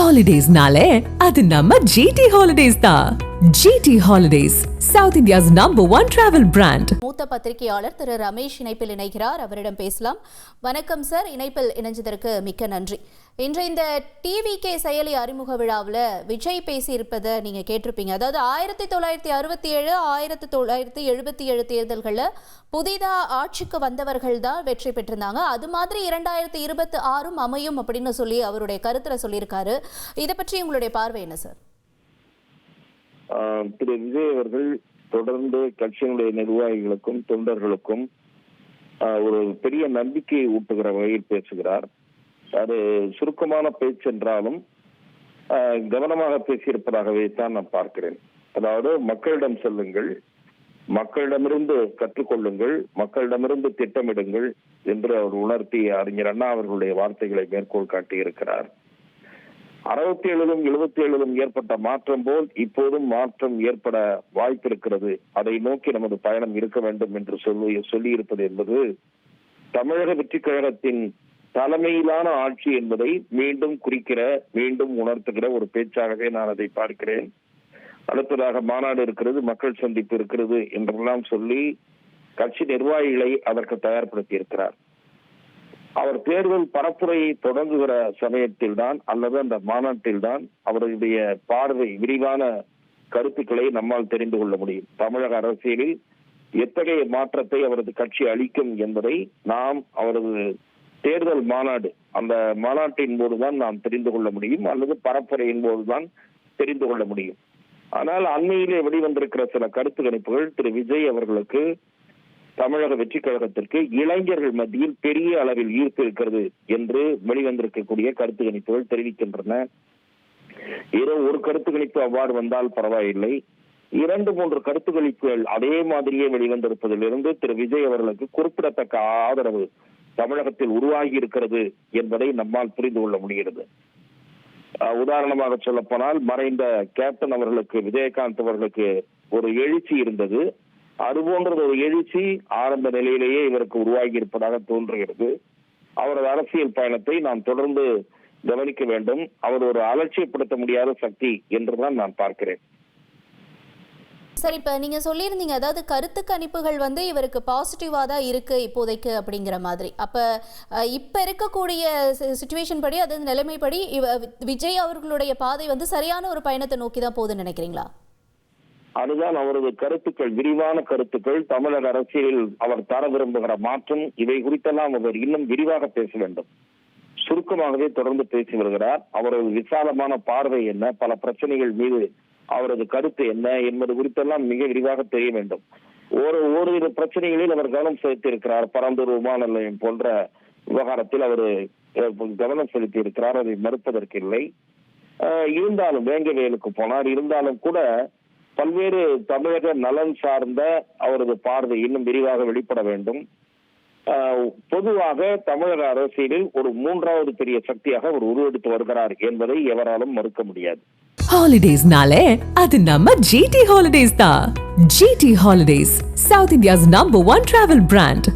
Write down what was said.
ஹாலிடேஸ்னாலே அது நம்ம ஜிடி ஹாலிடேஸ் தான். GT holidays, south India's #1 travel brand. மூத்த பத்திரிகையாளர் திரு ரமேஷ் இணைப்பில் இணைகிறார். அவரிடம் பேசலாம். வணக்கம் சார், இணைப்பில் இணைஞ்சதற்கு மிக்க நன்றி. இன்று இந்த டிவிகே செயலி அறிமுக விழாவில் விஜய் பேசியிருப்பதை நீங்கள் கேட்டிருப்பீங்க. அதாவது 1967 1977 தேர்தல்களில் புதிதாக ஆட்சிக்கு வந்தவர்கள் தான் வெற்றி பெற்றிருந்தாங்க. அது மாதிரி 2026 அமையும் அப்படின்னு சொல்லி அவருடைய கருத்துல சொல்லியிருக்காரு. இதை பற்றி உங்களுடைய பார்வை என்ன சார்? திரு விஜய் அவர்கள் தொடர்ந்து கட்சியினுடைய நிர்வாகிகளுக்கும் தொண்டர்களுக்கும் ஒரு பெரிய நம்பிக்கையை ஊட்டுகிற வகையில் பேசுகிறார். அது சுருக்கமான பேச்சு என்றாலும் கவனமாக பேசியிருப்பதாகவே தான் நான் பார்க்கிறேன். அதாவது மக்களிடம் செல்லுங்கள், மக்களிடமிருந்து கற்றுக்கொள்ளுங்கள், மக்களிடமிருந்து திட்டமிடுங்கள் என்று அவர் உணர்த்திய அறிஞர் அண்ணா அவர்களுடைய வார்த்தைகளை மேற்கோள் காட்டியிருக்கிறார். 67லும் 77லும் ஏற்பட்ட மாற்றம் போல் இப்போதும் மாற்றம் ஏற்பட வாய்ப்பிருக்கிறது. அதை நோக்கி நமது பயணம் இருக்க வேண்டும் என்று சொல்லியிருப்பது என்பது தமிழக வெற்றி கழகத்தின் தலைமையிலான ஆட்சி என்பதை மீண்டும் குறிக்கிற, மீண்டும் உணர்த்துகிற ஒரு பேச்சாகவே நான் அதை பார்க்கிறேன். அடுத்ததாக மாநாடு இருக்கிறது, மக்கள் சந்திப்பு இருக்கிறது என்றெல்லாம் சொல்லி கட்சி நிர்வாகிகளை அதற்கு தயார்படுத்தி இருக்கிறார். அவர் தேர்தல் பரப்புரையை தொடங்குகிற சமயத்தில் தான் அல்லது அந்த மாநாட்டில் தான் அவருடைய பார்வை, விரிவான கருத்துக்களை நம்மால் தெரிந்து கொள்ள முடியும். தமிழக அரசியலில் எத்தகைய மாற்றத்தை அவரது கட்சி அளிக்கும் என்பதை நாம் அவரது தேர்தல் மாநாடு, அந்த மாநாட்டின் போதுதான் நாம் தெரிந்து கொள்ள முடியும், அல்லது பரப்புரையின் போதுதான் தெரிந்து கொள்ள முடியும். ஆனால் அண்மையிலே வெளிவந்திருக்கிற சில கருத்து கணிப்புகள் திரு விஜய் அவர்களுக்கு, தமிழக வெற்றி கழகத்திற்கு இளைஞர்கள் மத்தியில் பெரிய அளவில் ஈர்ப்பு இருக்கிறது என்று வெளிவந்திருக்கக்கூடிய கருத்து கணிப்புகள் தெரிவிக்கின்றன. ஏதோ ஒரு கருத்து கணிப்பு அவ்வாறு வந்தால் பரவாயில்லை, 2-3 கருத்து கணிப்புகள் அதே மாதிரியே வெளிவந்திருப்பதிலிருந்து திரு விஜய் அவர்களுக்கு குறிப்பிடத்தக்க ஆதரவு தமிழகத்தில் உருவாகி இருக்கிறது என்பதை நம்மால் புரிந்து கொள்ள முடிகிறது. உதாரணமாக சொல்ல போனால், மறைந்த கேப்டன் அவர்களுக்கு, விஜயகாந்த் அவர்களுக்கு ஒரு எழுச்சி இருந்தது. அதுபோன்ற ஒரு எழுச்சி ஆரம்ப நிலையிலேயே இவருக்கு உருவாகி இருப்பதாக தோன்றுகிறது. அவரது அரசியல் பயணத்தை நாம் தொடர்ந்து கவனிக்க வேண்டும். அவர் ஒரு அலட்சியப்படுத்த முடியாத சக்தி என்றுதான் நான் பார்க்கிறேன். சரி, இப்ப நீங்க சொல்லியிருந்தீங்க, அதாவது கருத்து கணிப்புகள் இவருக்கு பாசிட்டிவா தான் இருக்கு இப்போதைக்கு அப்படிங்கிற மாதிரி. அப்ப இப்ப இருக்கக்கூடிய சிச்சுவேஷன் படி, அதாவது நிலைமைப்படி விஜய் அவர்களுடைய பாதை சரியான ஒரு பயணத்தை நோக்கி தான் போகுதுன்னு நினைக்கிறீங்களா? அதுதான் அவரது கருத்துக்கள், விரிவான கருத்துக்கள், தமிழக அரசியலில் அவர் தர விரும்புகிற மாற்றம், இவை குறித்தெல்லாம் அவர் இன்னும் விரிவாக பேச வேண்டும். சுருக்கமாகவே தொடர்ந்து பேசி வருகிறார். அவரது விசாலமான பார்வை என்ன, பல பிரச்சனைகள் மீது அவரது கருத்து என்ன என்பது குறித்தெல்லாம் மிக விரிவாக தெரிய வேண்டும். ஓரிரு பிரச்சனைகளில் அவர் கவனம் செலுத்தி இருக்கிறார். பரந்தூர் விமான நிலையம் போன்ற விவகாரத்தில் அவர் கவனம் செலுத்தி இருக்கிறார், அதை மறுப்பதற்கு இல்லை. இருந்தாலும் வேங்கவேலுக்கு போனார். இருந்தாலும் கூட பல்வேறு தமிழக நலன் சார்ந்த அவரது பார்வை இன்னும் விரிவாக வெளிப்பட வேண்டும். பொதுவாக தமிழக அரசியலில் ஒரு 3வது பெரிய சக்தியாக அவர் உருவெடுத்து வருகிறார் என்பதை எவராலும் மறுக்க முடியாது. ஹாலிடேஸ்னாலே அது நம்ம ஜிடி ஹாலிடேஸ் தான். GT holidays, south India's #1 travel brand.